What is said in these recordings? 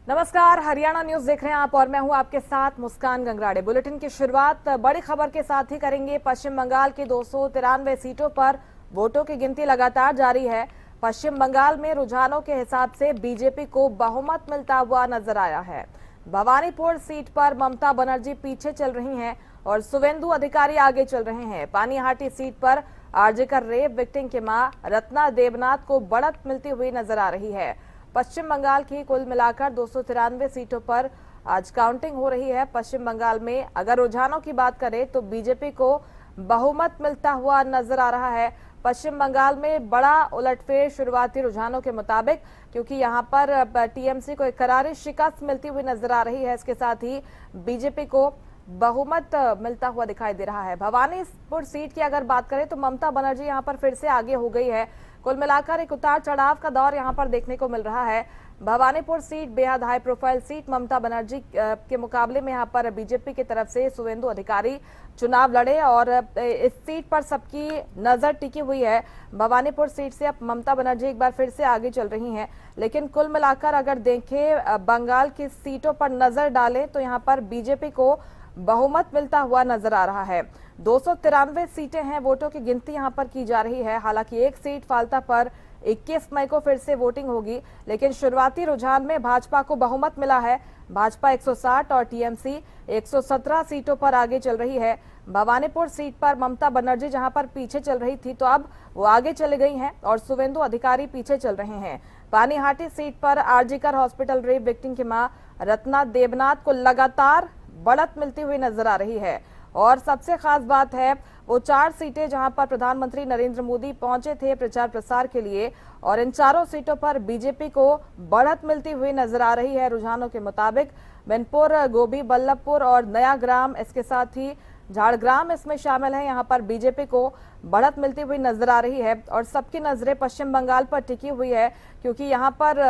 नमस्कार, हरियाणा न्यूज देख रहे हैं आप और मैं हूं आपके साथ मुस्कान गंगराड़े। बुलेटिन की शुरुआत बड़ी खबर के साथ ही करेंगे। पश्चिम बंगाल की 293 सीटों पर वोटों की गिनती लगातार जारी है। पश्चिम बंगाल में रुझानों के हिसाब से बीजेपी को बहुमत मिलता हुआ नजर आया है। भवानीपुर सीट पर ममता बनर्जी पीछे चल रही हैं और शुवेंदु अधिकारी आगे चल रहे हैं। पानीहाटी सीट पर आरजेकर रेप विक्टिम की मां रत्ना देवनाथ को बढ़त मिलती हुई नजर आ रही है। पश्चिम बंगाल की कुल मिलाकर 293 सीटों पर आज काउंटिंग हो रही है। पश्चिम बंगाल में अगर रुझानों की बात करें तो बीजेपी को बहुमत मिलता हुआ नजर आ रहा है। पश्चिम बंगाल में बड़ा उलटफेर शुरुआती रुझानों के मुताबिक, क्योंकि यहां पर टीएमसी को एक करारी शिकस्त मिलती हुई नजर आ रही है। इसके साथ ही बीजेपी को बहुमत मिलता हुआ दिखाई दे रहा है। भवानीपुर सीट की अगर बात करें तो ममता बनर्जी यहां पर फिर से आगे हो गई है। कुल मिलाकर एक उतार चढ़ाव का दौर यहां पर देखने को मिल रहा है। भवानीपुर सीट बेहद high profile seat. Mamata Banerjee के मुकाबले में यहां पर बीजेपी की तरफ से शुवेंदु अधिकारी चुनाव लड़े और इस सीट पर सबकी नजर टिकी हुई है। भवानीपुर सीट से अब ममता बनर्जी एक बार फिर से आगे चल रही हैं, लेकिन कुल मिलाकर अगर देखें बंगाल की सीटों पर नजर डालें तो यहां पर बीजेपी को बहुमत मिलता हुआ नजर आ रहा है। 293 सीटें हैं, वोटों की गिनती यहां पर की जा रही है। हालांकि एक सीट फाल्ता पर 21 मई को फिर से वोटिंग होगी, लेकिन शुरुआती रुझान में भाजपा को बहुमत मिला है। भाजपा 160 और टीएमसी 117 सीटों पर आगे चल रही है। भवानीपुर सीट पर ममता बनर्जी जहां पर पीछे चल रही थी तो अब वो आगे चले गई हैं और शुवेंदु अधिकारी पीछे चल रहे हैं। पानीहाटी सीट पर आरजीकर हॉस्पिटल रेप विक्टिम की मां रत्ना देवनाथ को लगातार बढ़त मिलती हुई नजर आ रही है। और सबसे खास बात है वो 4 सीटें जहां पर प्रधानमंत्री नरेंद्र मोदी पहुंचे थे प्रचार प्रसार के लिए, और इन चारों सीटों पर बीजेपी को बढ़त मिलती हुई नजर आ रही है रुझानों के मुताबिक। बिनपुर, गोभी, बल्लभपुर और नया ग्राम, इसके साथ ही झाड़ग्राम इसमें शामिल है। यहाँ पर बीजेपी को बढ़त मिलती हुई नजर आ रही है और सबकी नजरें पश्चिम बंगाल पर टिकी हुई है, क्योंकि यहाँ पर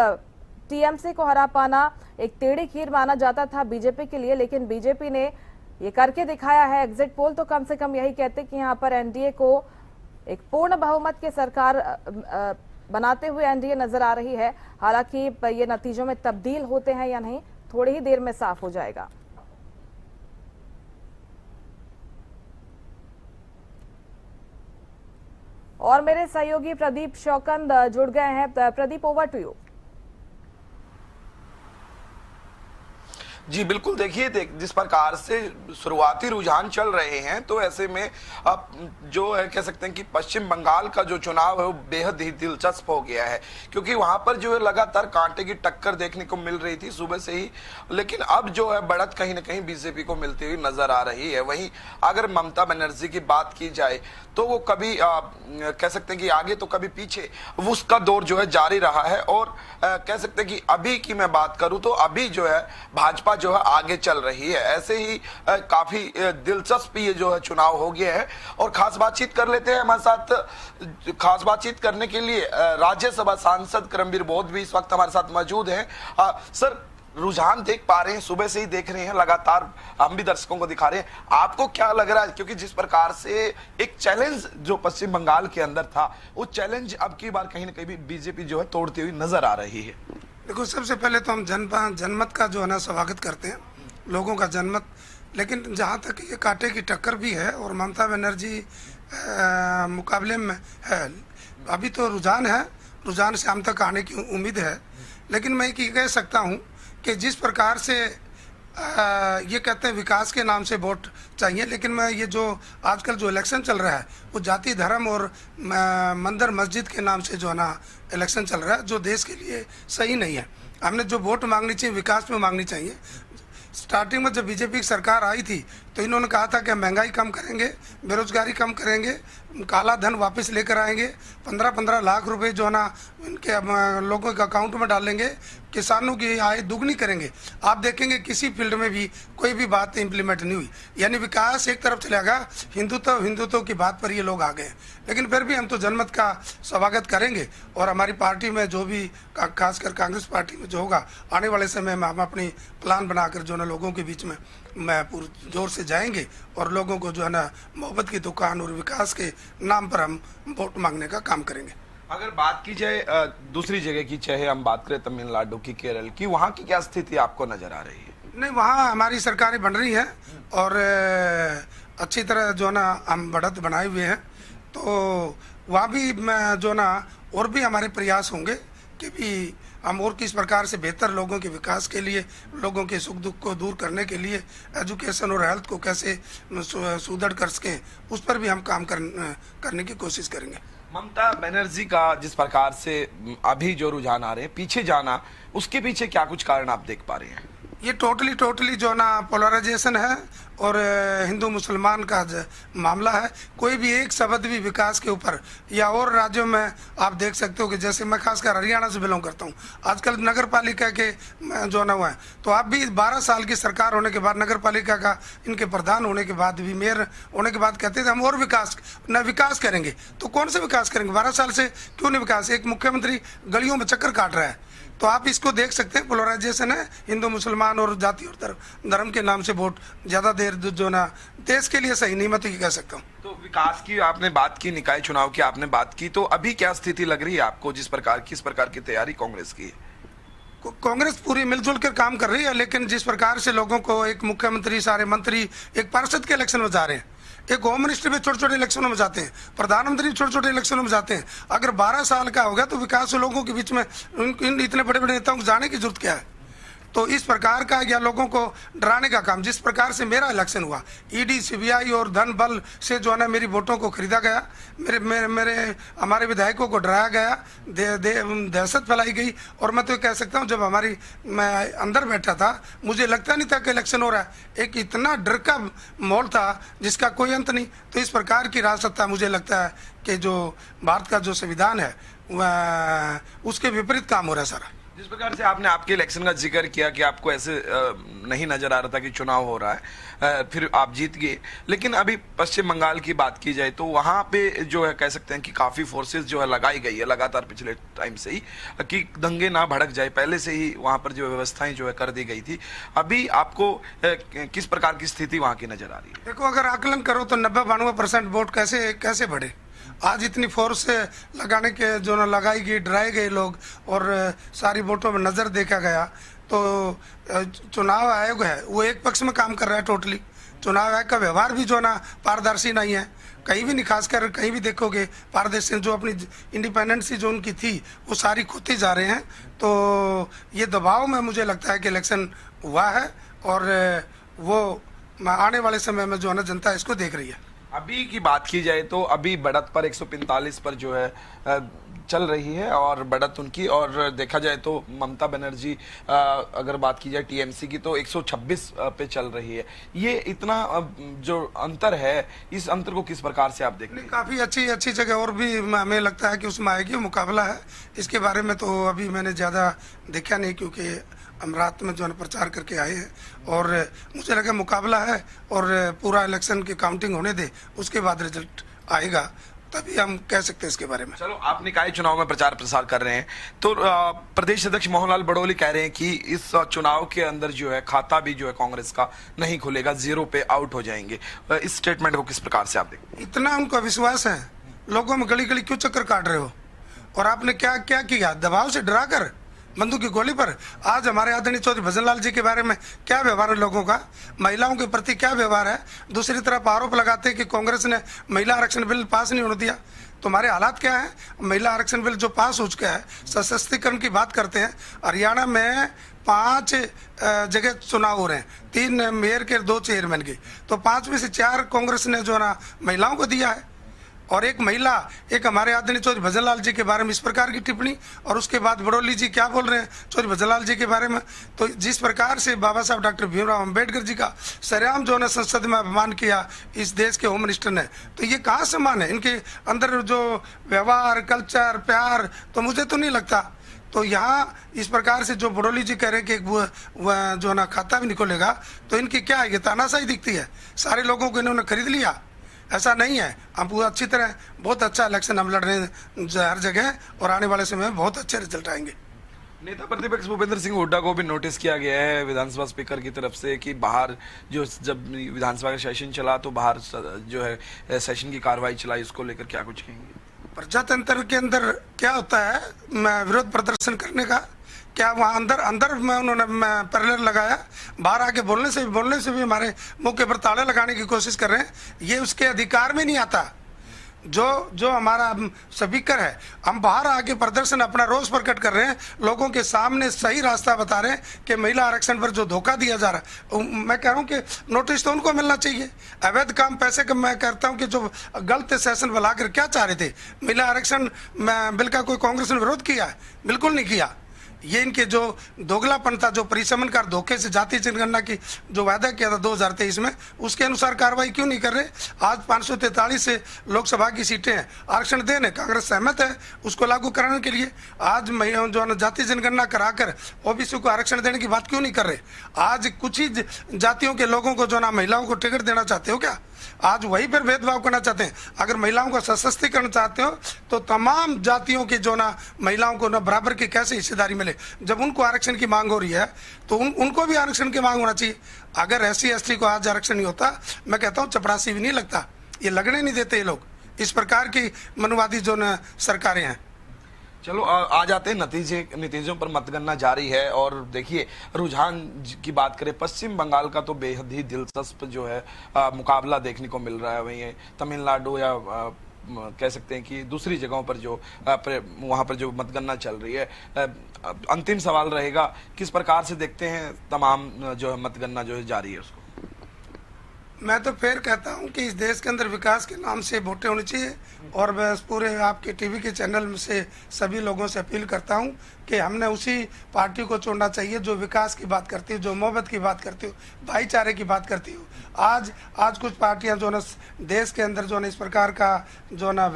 टीएमसी को हरा पाना एक टेढ़ी खीर माना जाता था बीजेपी के लिए, लेकिन बीजेपी ने ये करके दिखाया है। एग्जिट पोल तो कम से कम यही कहते कि यहाँ पर एनडीए को एक पूर्ण बहुमत की सरकार बनाते हुए एनडीए नजर आ रही है। हालांकि ये नतीजों में तब्दील होते हैं या नहीं, थोड़ी ही देर में साफ हो जाएगा। और मेरे सहयोगी प्रदीप शौकंद जुड़ गए हैं। Pradeep, over to you. जी बिल्कुल, देखिए जिस प्रकार से शुरुआती रुझान चल रहे हैं तो ऐसे में अब जो है कह सकते हैं कि पश्चिम बंगाल का जो चुनाव है वो बेहद ही दिलचस्प हो गया है, क्योंकि वहां पर जो है लगातार कांटे की टक्कर देखने को मिल रही थी सुबह से ही, लेकिन अब जो है बढ़त कहीं ना कहीं बीजेपी को मिलती हुई नजर आ रही है। वहीं अगर ममता बनर्जी की बात की जाए तो वो कभी कह सकते हैं कि आगे तो कभी पीछे, वो उसका दौर जो है जारी रहा है। और कह सकते हैं कि अभी की मैं बात करूं तो अभी जो है भाजपा जो है आगे चल रही है। ऐसे ही काफी दिलचस्प ये जो है चुनाव हो गया है। और खास बातचीत कर लेते हैं हमारे साथ। खास बातचीत करने के लिए राज्यसभा सांसद करमबीर बोध भी इस वक्त हमारे साथ मौजूद हैं। सर, रुझान देख पा रहे हैं, सुबह से ही देख रहे हैं, लगातार हम भी दर्शकों को दिखा रहे हैं, आपको क्या लग रहा है? क्योंकि जिस प्रकार से एक चैलेंज जो पश्चिम बंगाल के अंदर था, वो चैलेंज अब की बार कहीं ना कहीं बीजेपी जो है तोड़ती हुई नजर आ रही है। देखो, सबसे पहले तो हम जनमत का जो है ना स्वागत करते हैं, लोगों का जनमत। लेकिन जहाँ तक ये कांटे की टक्कर भी है और ममता बनर्जी मुकाबले में है, अभी तो रुझान है, रुझान शाम तक आने की उम्मीद है। लेकिन मैं ये कह सकता हूँ कि जिस प्रकार से ये कहते हैं विकास के नाम से वोट चाहिए, लेकिन मैं ये जो आजकल जो इलेक्शन चल रहा है वो जाति धर्म और मंदिर मस्जिद के नाम से जो है ना इलेक्शन चल रहा है, जो देश के लिए सही नहीं है। हमने जो वोट मांगनी चाहिए विकास में मांगनी चाहिए। स्टार्टिंग में जब बीजेपी की सरकार आई थी तो इन्होंने कहा था कि महंगाई कम करेंगे, बेरोजगारी कम करेंगे, काला धन वापस लेकर आएंगे, 15-15 लाख रुपए जो है ना इनके लोगों के अकाउंट में डालेंगे, किसानों की आय दुगनी करेंगे। आप देखेंगे किसी फील्ड में भी कोई भी बात इम्प्लीमेंट नहीं हुई, यानी विकास एक तरफ चलेगा, हिंदुत्व की बात पर ये लोग आ गए। लेकिन फिर भी हम तो जनमत का स्वागत करेंगे और हमारी पार्टी में जो भी खासकर कांग्रेस पार्टी में जो होगा आने वाले समय में हम अपनी प्लान बनाकर जो है लोगों के बीच में पूरे जोर से जाएंगे और लोगों को जो है ना मोहब्बत की दुकान और विकास के नाम पर हम वोट मांगने का काम करेंगे। अगर बात की जाए दूसरी जगह की, चाहे हम बात करें तमिलनाडु की, केरल की, वहां की क्या स्थिति आपको नजर आ रही है? नहीं, वहाँ हमारी सरकारें बन रही हैं और अच्छी तरह जो ना हम बढ़त बनाए हुए हैं। तो वहाँ भी जो ना और भी हमारे प्रयास होंगे कि भी हम और किस प्रकार से बेहतर लोगों के विकास के लिए, लोगों के सुख दुख को दूर करने के लिए, एजुकेशन और हेल्थ को कैसे सुदृढ़ कर सकें, उस पर भी हम काम करने की कोशिश करेंगे। ममता बनर्जी का जिस प्रकार से अभी जो रुझान आ रहे हैं, पीछे जाना, उसके पीछे क्या कुछ कारण आप देख पा रहे हैं? ये टोटली जो ना पोलराइजेशन है और हिंदू मुसलमान का मामला है। कोई भी एक शब्द भी विकास के ऊपर, या और राज्यों में आप देख सकते हो कि जैसे मैं खासकर हरियाणा से बिलोंग करता हूँ, आजकल नगर पालिका के जो ना हुआ है, तो आप भी 12 साल की सरकार होने के बाद, नगर पालिका का इनके प्रधान होने के बाद भी, मेयर होने के बाद कहते थे हम और विकास करेंगे। तो कौन से विकास करेंगे? 12 साल से क्यों नहीं विकास? एक मुख्यमंत्री गलियों में चक्कर काट रहा है। तो आप इसको देख सकते हैं, पोलराइजेशन है, हिंदू मुसलमान और जाति और धर्म के नाम से वोट ज्यादा देर जो ना देश के लिए सही नहीं, मैं तो ये कह सकता हूँ। तो विकास की आपने बात की, निकाय चुनाव की आपने बात की, तो अभी क्या स्थिति लग रही है आपको? किस प्रकार की तैयारी कांग्रेस की है? कांग्रेस पूरी मिलजुल कर काम कर रही है, लेकिन जिस प्रकार से लोगों को एक मुख्यमंत्री, सारे मंत्री एक पार्षद के इलेक्शन में जा रहे हैं, एक होम मिनिस्टर भी छोटे छोटे इलेक्शनों में जाते हैं, प्रधानमंत्री भी छोटे छोटे इलेक्शनों में जाते हैं। अगर 12 साल का होगा तो विकास लोगों के बीच में इन इतने बड़े बड़े नेताओं को जाने की जरूरत क्या है? तो इस प्रकार का या लोगों को डराने का काम, जिस प्रकार से मेरा इलेक्शन हुआ, ईडी सीबीआई और धन बल से जो है ना मेरी वोटों को खरीदा गया, मेरे हमारे विधायकों को डराया गया, दहशत फैलाई गई। और मैं तो कह सकता हूँ, जब मैं अंदर बैठा था, मुझे लगता नहीं था कि इलेक्शन हो रहा है। एक इतना डर का माहौल था जिसका कोई अंत नहीं। तो इस प्रकार की राजसत्ता, मुझे लगता है कि जो भारत का जो संविधान है उसके विपरीत काम हो रहा है सारा। जिस प्रकार से आपने आपके इलेक्शन का जिक्र किया कि आपको ऐसे नहीं नजर आ रहा था कि चुनाव हो रहा है, फिर आप जीत गए, लेकिन अभी पश्चिम बंगाल की बात की जाए तो वहां पे जो है कह सकते हैं कि काफी फोर्सेस जो है लगाई गई है लगातार पिछले टाइम से ही, कि दंगे ना भड़क जाए, पहले से ही वहां पर जो व्यवस्थाएं जो है कर दी गई थी। अभी आपको किस प्रकार की स्थिति वहां की नजर आ रही है? देखो, अगर आकलन करो तो 90-92% वोट कैसे बढ़े? आज इतनी फोर्स लगाने के जो ना लगाई गई, डराए गए लोग, और सारी वोटों में नजर देखा गया। तो चुनाव आयोग है वो एक पक्ष में काम कर रहा है टोटली। चुनाव आयोग का व्यवहार भी जो ना पारदर्शी नहीं है, कहीं भी नहीं, खासकर कहीं भी देखोगे पारदर्शी, जो अपनी इंडिपेंडेंसी जो उनकी थी वो सारी खोती जा रहे हैं। तो ये दबाव में मुझे लगता है कि इलेक्शन हुआ है और वो आने वाले समय में जो है ना जनता इसको देख रही है। अभी की बात की जाए तो अभी बढ़त पर 145 पर जो है चल रही है, और बढ़त उनकी, और देखा जाए तो ममता बनर्जी अगर बात की जाए टीएमसी की तो 126 पे चल रही है। ये इतना जो अंतर है, इस अंतर को किस प्रकार से आप देखते हैं? काफी अच्छी जगह और भी हमें लगता है कि उसमें आएगी, मुकाबला है। इसके बारे में तो अभी मैंने ज्यादा देखा नहीं, क्योंकि हम रात में जो है प्रचार करके आए हैं, और मुझे लगा मुकाबला है और पूरा इलेक्शन की काउंटिंग होने दे, उसके बाद रिजल्ट आएगा, तभी हम कह सकते हैं इसके बारे में। चलो, आप निकाय चुनाव में प्रचार प्रसार कर रहे हैं, तो प्रदेश अध्यक्ष मोहनलाल बड़ोली कह रहे हैं कि इस चुनाव के अंदर जो है खाता भी जो है कांग्रेस का नहीं खुलेगा, 0 पे आउट हो जाएंगे। इस स्टेटमेंट को किस प्रकार से आप देखते हैं? इतना उनको विश्वास है? लोगों में गली गली क्यों चक्कर काट रहे हो? और आपने क्या क्या किया? दबाव से डरा कर, बंदूक की गोली पर। आज हमारे आदरणीय चौधरी भजनलाल जी के बारे में क्या व्यवहार है लोगों का, महिलाओं के प्रति क्या व्यवहार है? दूसरी तरफ आरोप लगाते हैं कि कांग्रेस ने महिला आरक्षण बिल पास नहीं होने दिया। तुम्हारे हालात क्या है? महिला आरक्षण बिल जो पास हो चुका है, सशक्तिकरण की बात करते हैं। हरियाणा में 5 जगह चुनाव हो रहे हैं, 3 मेयर के 2 चेयरमैन के, तो 5 में से 4 कांग्रेस ने जो ना महिलाओं को दिया है। और एक महिला, एक हमारे आदरणीय चौधरी भजनलाल जी के बारे में इस प्रकार की टिप्पणी, और उसके बाद बड़ोली जी क्या बोल रहे हैं चौधरी भजनलाल जी के बारे में। तो जिस प्रकार से बाबा साहब डॉक्टर भीमराव अंबेडकर जी का सरेआम जो है संसद में अपमान किया इस देश के होम मिनिस्टर ने, तो ये कहाँ सम्मान है? इनके अंदर जो व्यवहार, कल्चर, प्यार, तो मुझे तो नहीं लगता। तो यहाँ इस प्रकार से जो बड़ोली जी कह रहे हैं कि जो ना खाता भी नहीं खोलेगा, तो इनकी क्या है? ये तानाशाही दिखती है। सारे लोगों को इन्होंने खरीद लिया, ऐसा नहीं है। हम पूरा अच्छी तरह बहुत अच्छा इलेक्शन हम लड़ रहे हैं हर जगह, और आने वाले समय में बहुत अच्छे रिजल्ट आएंगे। नेता प्रतिपक्ष भूपेंद्र सिंह हुड्डा को भी नोटिस किया गया है विधानसभा स्पीकर की तरफ से कि बाहर जो जब विधानसभा का सेशन चला तो बाहर जो है सेशन की कार्रवाई चलाई, उसको लेकर क्या कुछ कहेंगे? प्रजातंत्र के अंदर क्या होता है, विरोध प्रदर्शन करने का क्या वहाँ अंदर में उन्होंने पैरेलल लगाया, बाहर आके बोलने से भी हमारे मुंह के ऊपर ताले लगाने की कोशिश कर रहे हैं। ये उसके अधिकार में नहीं आता। जो हमारा स्पीकर है, हम बाहर आके प्रदर्शन अपना रोष प्रकट कर रहे हैं, लोगों के सामने सही रास्ता बता रहे हैं कि महिला आरक्षण पर जो धोखा दिया जा रहा है, मैं कह रहा हूँ कि नोटिस तो उनको मिलना चाहिए। अवैध काम पैसे का मैं कहता हूँ कि जो गलत सेशन बुलाकर क्या चाह रहे थे, महिला आरक्षण बिल का कोई कांग्रेस ने विरोध किया है? बिल्कुल नहीं किया। ये इनके जो दोगलापन था, जो परिसमनकार धोखे से जाति जनगणना की जो वायदा किया था 2023 में, उसके अनुसार कार्रवाई क्यों नहीं कर रहे? आज 543 से लोकसभा की सीटें हैं, आरक्षण देने कांग्रेस सहमत है उसको लागू कराने के लिए। आज जो जाति जनगणना कराकर ओबीसी को आरक्षण देने की बात क्यों नहीं कर रहे? आज कुछ ही जातियों के लोगों को जो ना महिलाओं को टिकट देना चाहते हो क्या? आज वही पर भेदभाव करना चाहते हैं। अगर महिलाओं का सशक्तिकरण चाहते हो तो तमाम जातियों की जो ना महिलाओं को ना बराबर की कैसे हिस्सेदारी मिले। जब उनको आरक्षण की मांग हो रही है तो उनको भी आरक्षण की मांग होना चाहिए। अगर SC ST को आज आरक्षण नहीं होता, मैं कहता हूँ चपरासी भी नहीं लगता। ये लगने नहीं देते ये लोग। इस प्रकार की मनवादी जो ना सरकारें हैं। चलो आ जाते हैं नतीजों पर। मतगणना जारी है और देखिए रुझान की बात करें, पश्चिम बंगाल का तो बेहद ही दिलचस्प जो है मुकाबला देखने को मिल रहा है। वहीं तमिलनाडु या कह सकते हैं कि दूसरी जगहों पर जो वहां पर जो मतगणना चल रही है, अंतिम सवाल रहेगा किस प्रकार से देखते हैं तमाम जो है मतगणना जो है जारी है उसको? मैं तो फिर कहता हूं कि इस देश के अंदर विकास के नाम से वोटें होनी चाहिए और मैं पूरे आपके टीवी के चैनल में से सभी लोगों से अपील करता हूं कि हमने उसी पार्टी को चुनना चाहिए जो विकास की बात करती है, जो मोहब्बत की बात करती हो, भाईचारे की बात करती हो। आज कुछ पार्टियां जो ना देश के अंदर जो ना इस प्रकार का जो ना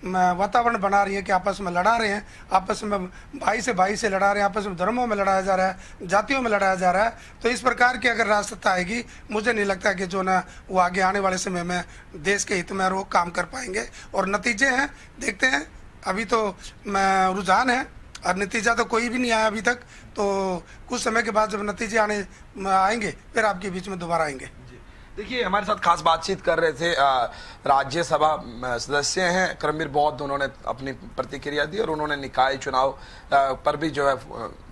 वातावरण बना रही है कि आपस में लड़ा रहे हैं, आपस में भाई से लड़ा रहे हैं, आपस में धर्मों में लड़ाया जा रहा है, जातियों में लड़ाया जा रहा है। तो इस प्रकार की अगर रास्ता आएगी, मुझे नहीं लगता कि जो ना वो आगे आने वाले समय में देश के हित में वो काम कर पाएंगे। और नतीजे हैं, देखते हैं। अभी तो रुझान है और नतीजा तो कोई भी नहीं आया अभी तक। तो कुछ समय के बाद जब नतीजे आएंगे फिर आपके बीच में दोबारा आएंगे। देखिए हमारे साथ खास बातचीत कर रहे थे राज्यसभा सदस्य हैं करमवीर बौद्ध। उन्होंने अपनी प्रतिक्रिया दी और उन्होंने निकाय चुनाव पर भी जो है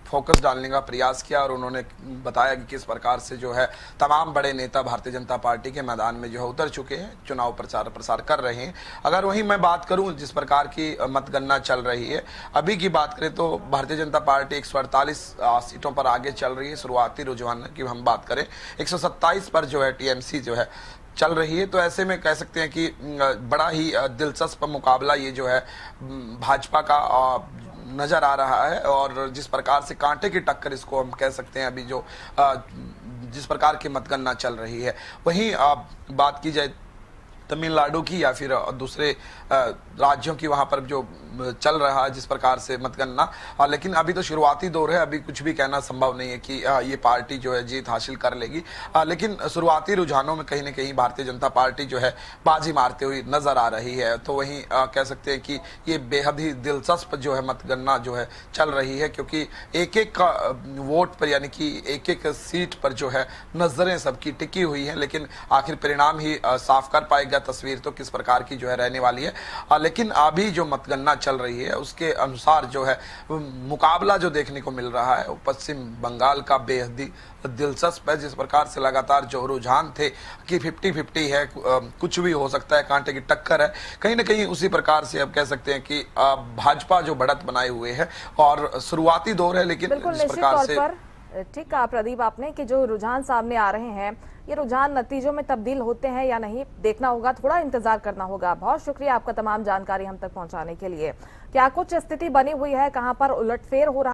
फोकस डालने का प्रयास किया और उन्होंने बताया कि किस प्रकार से जो है तमाम बड़े नेता भारतीय जनता पार्टी के मैदान में जो है उतर चुके हैं, चुनाव प्रसार कर रहे हैं। अगर वहीं मैं बात करूं जिस प्रकार की मतगणना चल रही है, अभी की बात करें तो भारतीय जनता पार्टी 148 सीटों पर आगे चल रही है। शुरुआती रुझान की हम बात करें 127 पर जो है TMC जो है चल रही है। तो ऐसे में कह सकते हैं कि बड़ा ही दिलचस्प मुकाबला ये जो है भाजपा का नजर आ रहा है। और जिस प्रकार से कांटे की टक्कर इसको हम कह सकते हैं अभी जो जिस प्रकार की मतगणना चल रही है। वहीं बात की जाए तमिलनाडु की या फिर दूसरे राज्यों की, वहां पर जो चल रहा है जिस प्रकार से मतगणना, लेकिन अभी तो शुरुआती दौर है, अभी कुछ भी कहना संभव नहीं है कि ये पार्टी जो है जीत हासिल कर लेगी। लेकिन शुरुआती रुझानों में कहीं ना कहीं भारतीय जनता पार्टी जो है बाजी मारते हुए नजर आ रही है। तो वहीं कह सकते हैं कि ये बेहद ही दिलचस्प जो है मतगणना जो है चल रही है, क्योंकि एक एक वोट पर यानी कि एक एक सीट पर जो है नजरें सबकी टिकी हुई है। लेकिन आखिर परिणाम ही साफ कर पाएगा तस्वीर तो किस प्रकार की जो है रहने वाली है। लेकिन अभी जो मतगणना चल रही है उसके अनुसार जो है मुकाबला जो देखने को मिल रहा है वो पश्चिम बंगाल का बेहद ही दिलचस्प है। जिस प्रकार से लगातार जो रुझान थे कि 50-50 है, कुछ भी हो सकता है, कांटे की टक्कर है, कहीं ना कहीं उसी प्रकार से अब कह सकते हैं कि भाजपा जो बढ़त बनाए हुए है और शुरुआती दौर है। लेकिन जिस प्रकार से ठीक कहा प्रदीप आपने कि जो रुझान सामने आ रहे हैं ये रुझान नतीजों में तब्दील होते हैं या नहीं देखना होगा, थोड़ा इंतजार करना होगा। बहुत शुक्रिया आपका तमाम जानकारी हम तक पहुंचाने के लिए। क्या कुछ स्थिति बनी हुई है, कहां पर उलटफेर हो रहा